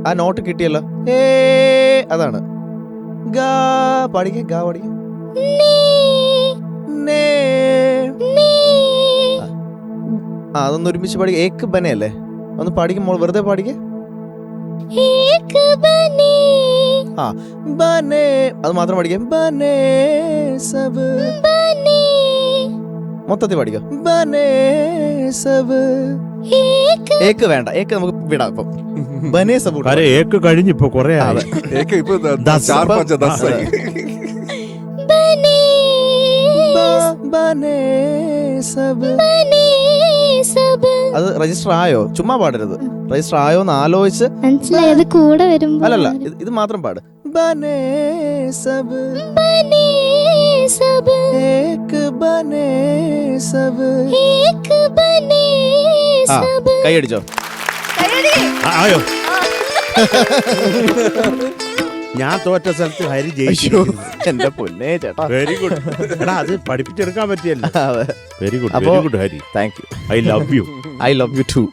ആ നോട്ട് കിട്ടിയല്ലോ. ഏ അതാണ്. ഗാ പാടിക്കേ, ഗാ പാടിക്കേ. അതൊന്ന് ഒരുമിച്ച് പാടിക്കേ. ഏക്ക് ബനെ അല്ലേ, ഒന്ന് പാടിക്കുമ്പോൾ വെറുതെ പാടിക്കേ. ആ ബനെ, അത് മാത്രം പാടിക്കേ. ബനെ സബ്, മൊത്തത്തിൽ പാടിക്കോ. ബനെ സബ്. ഏക്ക് വേണ്ട, ഏക്ക് നമുക്ക് വിടാം ഇപ്പം. ബനെ സബ് ഏക്ക് കഴിഞ്ഞിപ്പോ കൊറേ അത് രജിസ്റ്റർ ആയോ? ചുമ്മാ പാടരുത്, രജിസ്റ്റർ ആയോ എന്ന് ആലോചിച്ച്. കൂടെ വരുമ്പോ അല്ലല്ല, ഇത് മാത്രം പാട്. ബനെ സബ്, ഏക്ക് ബനെ സബ്. ആ കൈയടിച്ചോ. ആയോ? ഞാൻ തോറ്റ സ്ഥലത്ത് ഹരി ജയിച്ചു. എന്റെ പൊന്നേ ചേട്ടാ, വെരി ഗുഡ്. എടാ അത് പഠിപ്പിച്ചെടുക്കാൻ പറ്റിയല്ലോ. അതെ, very good, very good Hari. Thank you. I love you. I love you too.